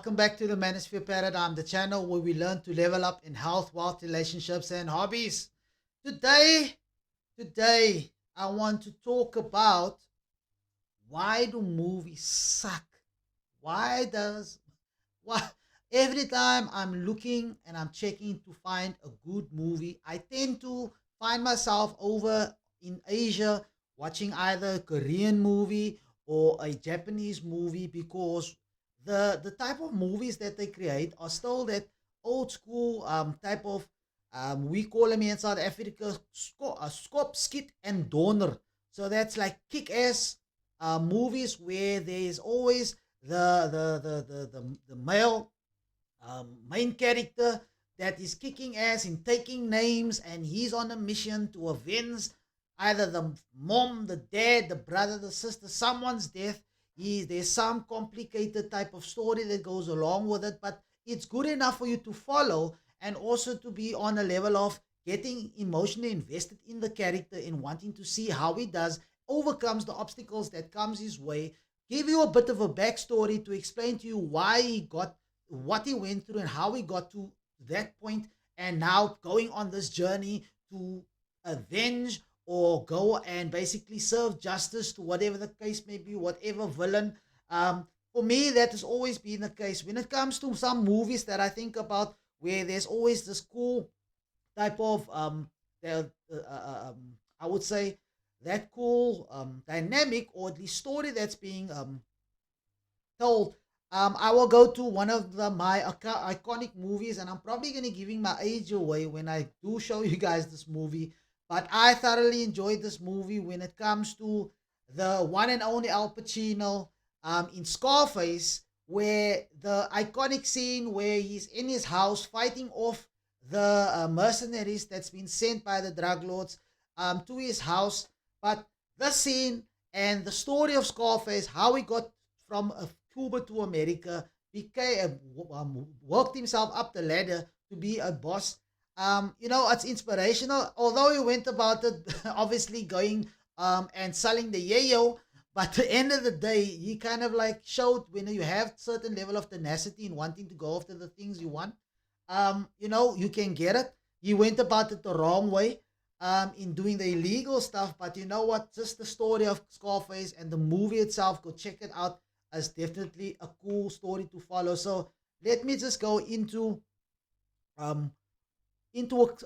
Welcome back to the Manosphere Paradigm, the channel where we learn to level up in health, wealth, relationships, and hobbies. Today, today, I want to talk about why do movies suck? Why does why every time I'm looking and I'm checking to find a good movie, I tend to find myself over in Asia watching either a Korean movie or a Japanese movie because the type of movies that they create are still that old school type of we call them in South Africa skop, skit, and donor. So that's like kick ass movies where there is always the male main character that is kicking ass and taking names, and he's on a mission to avenge either the mom, the dad, the brother, the sister, someone's death. There's some complicated type of story that goes along with it, but it's good enough for you to follow and also to be on a level of getting emotionally invested in the character and wanting to see how he does overcomes the obstacles that comes his way, give you a bit of a backstory to explain to you why he got what he went through and how he got to that point, and now going on this journey to avenge or go and basically serve justice to whatever the case may be, whatever villain. For me, that has always been the case. When it comes to some movies that I think about, where there's always this cool type of I would say that cool dynamic or the story that's being told. I will go to one of my iconic movies, and I'm probably going to giving my age away when I do show you guys this movie. But I thoroughly enjoyed this movie when it comes to the one and only Al Pacino in Scarface, where the iconic scene where he's in his house fighting off the mercenaries that's been sent by the drug lords to his house. But the scene and the story of Scarface, how he got from Cuba to America, became worked himself up the ladder to be a boss. It's inspirational. Although he went about it, obviously going and selling the yayo, but at the end of the day, he kind of like showed when you have certain level of tenacity in wanting to go after the things you want. You can get it. He went about it the wrong way in doing the illegal stuff, but you know what? Just the story of Scarface and the movie itself, go check it out as definitely a cool story to follow. So let me just go um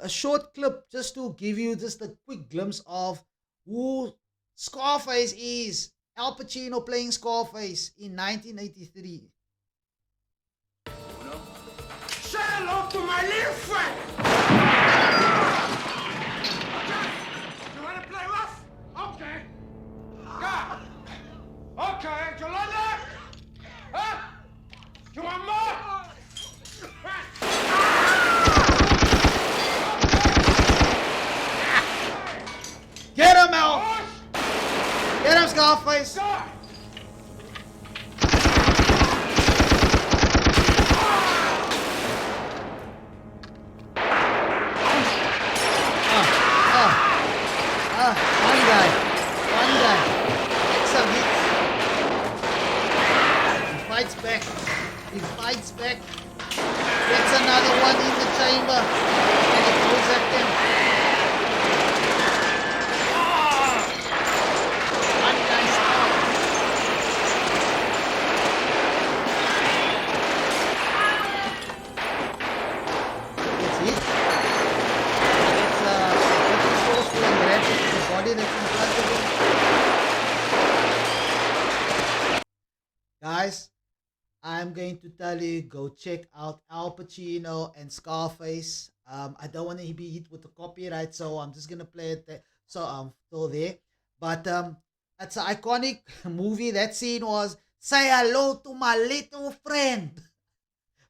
a short clip just to give you just a quick glimpse of who Scarface is. Al Pacino playing Scarface in 1983. Say hello to my little friend! You wanna play rough? Okay. Yeah. Okay, you like that? Huh? You want more? Get him, Al! Get him, Scarface! One guy. One guy. Makes some hits. He fights back. He fights back. Gets another one in the chamber. And he goes at them. One guy's out. Gets hit. Gets resourceful and grabs the body that's in front of him. Guys, I'm going to tell you, go check out Al Pacino and Scarface. I don't want to be hit with the copyright, so I'm just gonna play it there. So I'm still there, but it's an iconic movie. That scene was say hello to my little friend.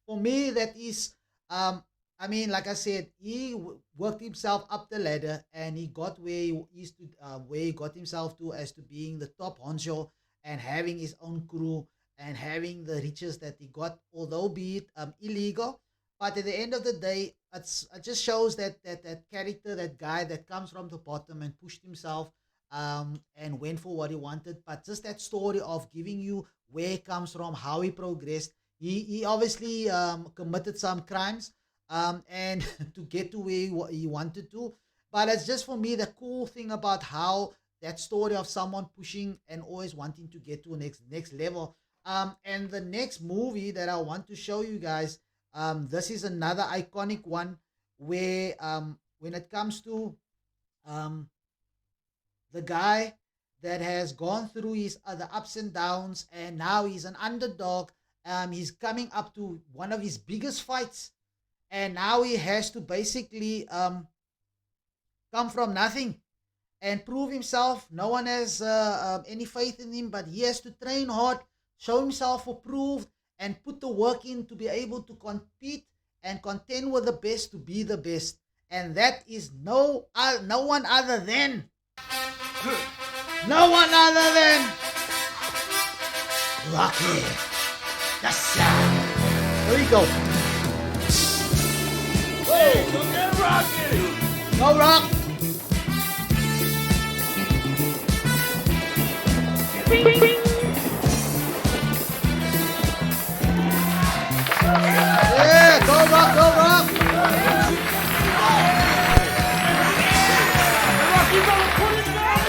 For me, that is, I mean, like I said, he worked himself up the ladder and he got where he is to, where he got himself to as to being the top honcho and having his own crew and having the riches that he got, although be it illegal. But at the end of the day, it just shows that character, that guy that comes from the bottom and pushed himself and went for what he wanted. But just that story of giving you where he comes from, how he progressed, He obviously committed some crimes and to get to where he wanted to. But it's just for me the cool thing about how that story of someone pushing and always wanting to get to a next level. And the next movie that I want to show you guys, this is another iconic one where when it comes to um, the guy that has gone through his other ups and downs, and now he's an underdog. He's coming up to one of his biggest fights, and now he has to basically come from nothing and prove himself. No one has any faith in him, but he has to train hard, show himself approved, and put the work in to be able to compete and contend with the best to be the best. And that is no one other than no one other than Rocky. Yes, sir. Here we go. Hey, go get Rocky! Go, Rock. Yeah, go, Rock, go, Rock. Rocky, gonna put it down!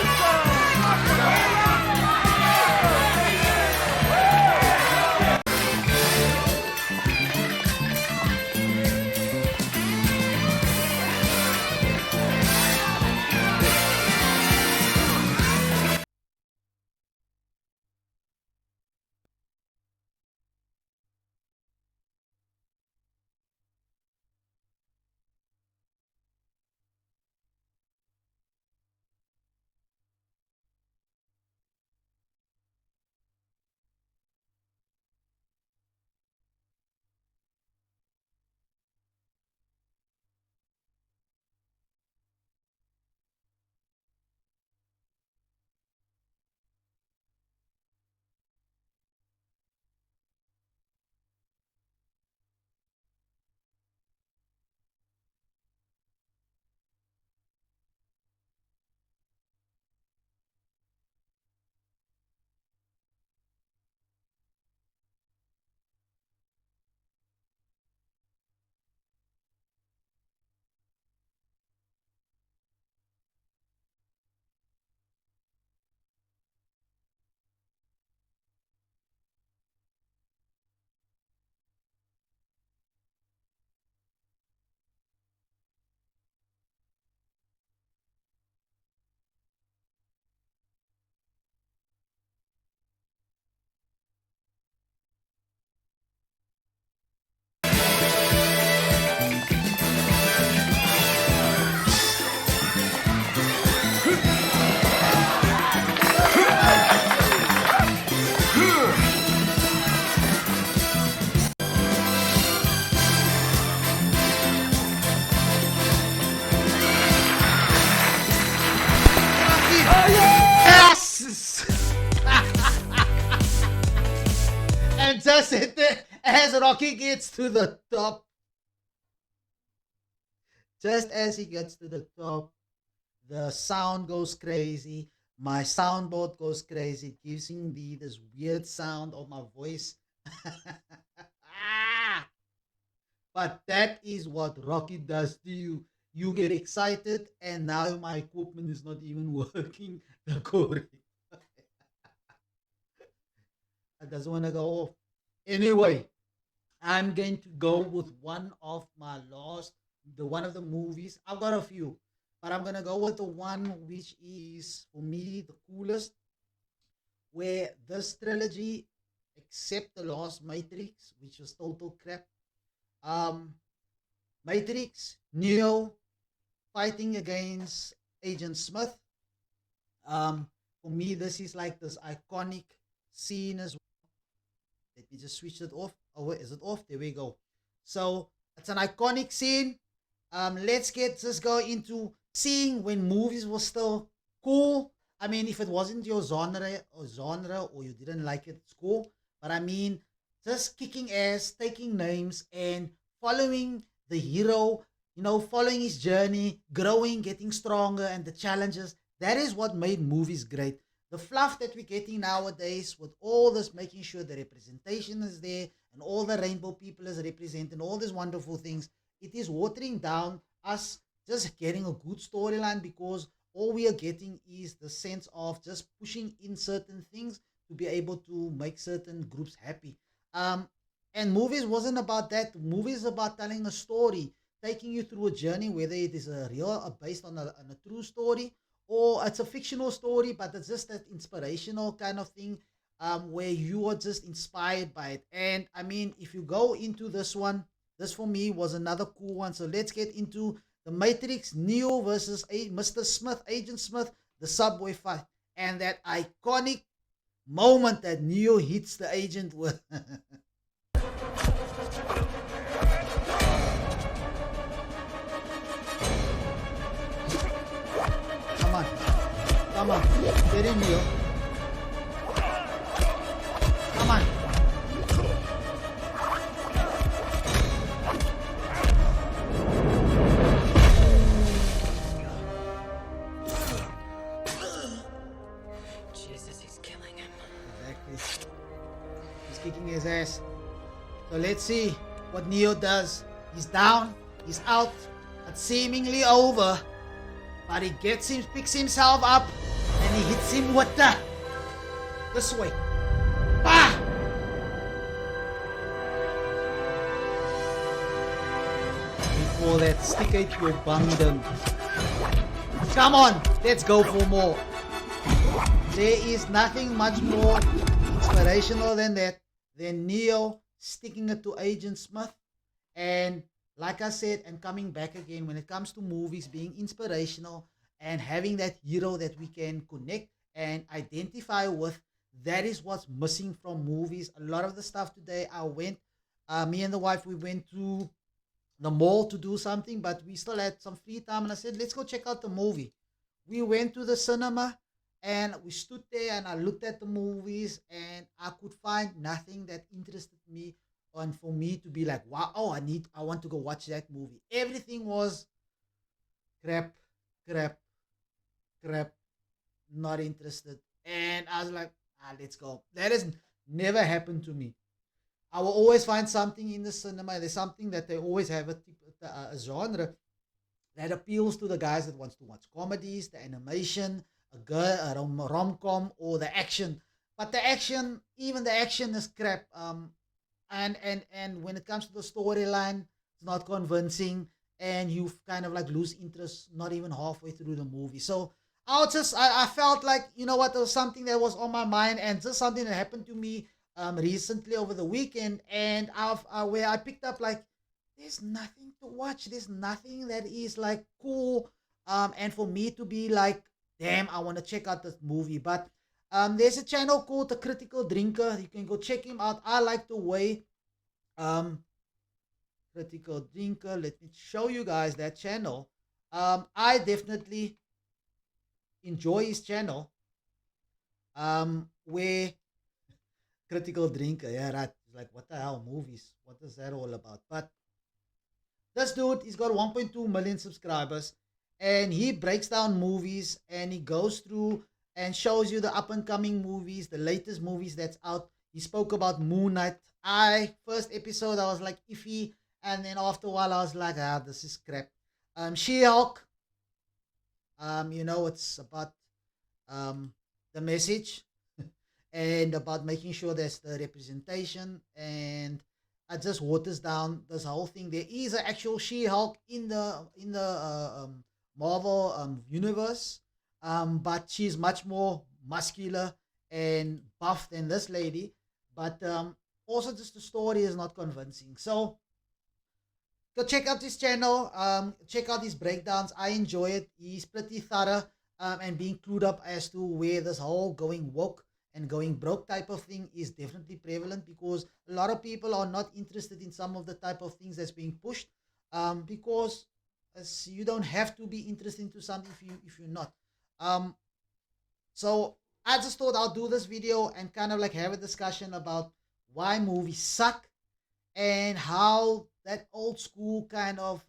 Yes! And just as Rocky gets to the top, just as he gets to the top, the sound goes crazy. My soundboard goes crazy. It gives me this weird sound of my voice. But that is what Rocky does to you. You get excited, and now my equipment is not even working the correct. It doesn't want to go off. Anyway, I'm going to go with one of my last, the one of the movies. I've got a few, but I'm gonna go with the one which is for me the coolest. Where this trilogy, except the last Matrix, which was total crap. Um, Matrix, Neo fighting against Agent Smith. For me, this is like this iconic scene as well. Let me just switch it off. Oh, wait, is it off? There we go. So it's an iconic scene. Let's get just go into seeing when movies were still cool. I mean, if it wasn't your genre or you didn't like it, it's cool. But I mean, just kicking ass, taking names, and following the hero. Following his journey, growing, getting stronger, and the challenges. That is what made movies great. The fluff that we're getting nowadays, with all this making sure the representation is there, and all the rainbow people is represented and all these wonderful things, it is watering down us just getting a good storyline, because all we are getting is the sense of just pushing in certain things to be able to make certain groups happy. Um, and movies wasn't about that. Movies about telling a story, taking you through a journey, whether it is a real, based on a true story, or it's a fictional story, but it's just that inspirational kind of thing, where you are just inspired by it. And I mean, if you go into this one, this for me was another cool one. So let's get into the Matrix, Neo versus Mr. Smith, Agent Smith, the subway fight, and that iconic moment that Neo hits the agent with. Come on, come on, get in, Neo. Come on. Jesus, he's killing him. Exactly. He's kicking his ass. So let's see what Neo does. He's down, he's out, it's seemingly over. But he picks himself up, and he hits him with the this way. Bah! Before that, stick it to your bum then. Come on, let's go for more. There is nothing much more inspirational than that, than Neo sticking it to Agent Smith. And like I said, and coming back again, when it comes to movies being inspirational and having that hero that we can connect and identify with, that is what's missing from movies. A lot of the stuff today, me and the wife, we went to the mall to do something, but we still had some free time, and I said, let's go check out the movie. We went to the cinema, and we stood there, and I looked at the movies, and I could find nothing that interested me, and for me to be like, wow, oh, I want to go watch that movie. Everything was crap, crap, crap, not interested. And I was like, let's go. That has never happened to me. I will always find something in the cinema. There's something that they always have a genre that appeals to the guys that wants to watch comedies, the animation, a rom-com, or the action. But the action, even the action is crap. And when it comes to the storyline, it's not convincing, and you kind of like lose interest not even halfway through the movie. So I felt like, you know what, there was something that was on my mind, and just something that happened to me recently over the weekend, and where I picked up like, there's nothing to watch. There's nothing that is like cool, and for me to be like, damn, I want to check out this movie. But there's a channel called The Critical Drinker. You can go check him out. I like the way Critical Drinker. Let me show you guys that channel. I definitely enjoy his channel. Where Critical Drinker, yeah, right. Like, what the hell, movies? What is that all about? But this dude, he's got 1.2 million subscribers, and he breaks down movies, and he goes through and shows you the up and coming movies, the latest movies that's out. He spoke about Moon Knight. First episode, I was like iffy, and then after a while, I was like, this is crap. She-Hulk, it's about the message and about making sure there's the representation, and it just waters down this whole thing. There is an actual She-Hulk in the Marvel universe, but she's much more muscular and buff than this lady. But also, just the story is not convincing. So go check out this channel. Check out his breakdowns. I enjoy it. He's pretty thorough, and being clued up as to where this whole going woke and going broke type of thing is definitely prevalent, because a lot of people are not interested in some of the type of things that's being pushed, because you don't have to be interested into something if you're not. So I just thought I'll do this video and kind of like have a discussion about why movies suck, and how that old school kind of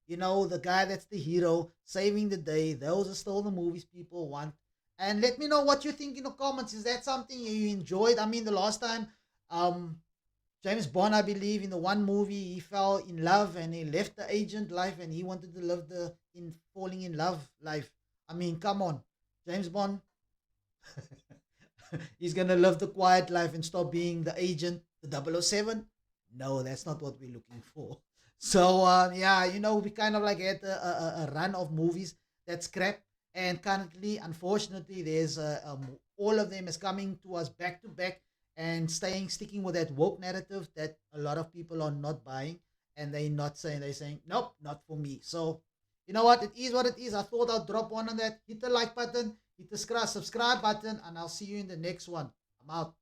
the guy that's the hero saving the day, those are still the movies people want. And let me know what you think in the comments. Is that something you enjoyed? I mean, the last time James Bond, I believe, in the one movie, he fell in love and he left the agent life and he wanted to live the in falling in love life. I mean, come on, James Bond, he's gonna live the quiet life and stop being the agent, the 007. No, that's not what we're looking for. So yeah, we kind of like had a run of movies that's crap, and currently, unfortunately, there's all of them is coming to us back to back and sticking with that woke narrative that a lot of people are not buying, and they're saying nope, not for me. So you know what, it is what it is. I thought I'll drop one on that. Hit the like button, hit the subscribe button, and I'll see you in the next one. I'm out.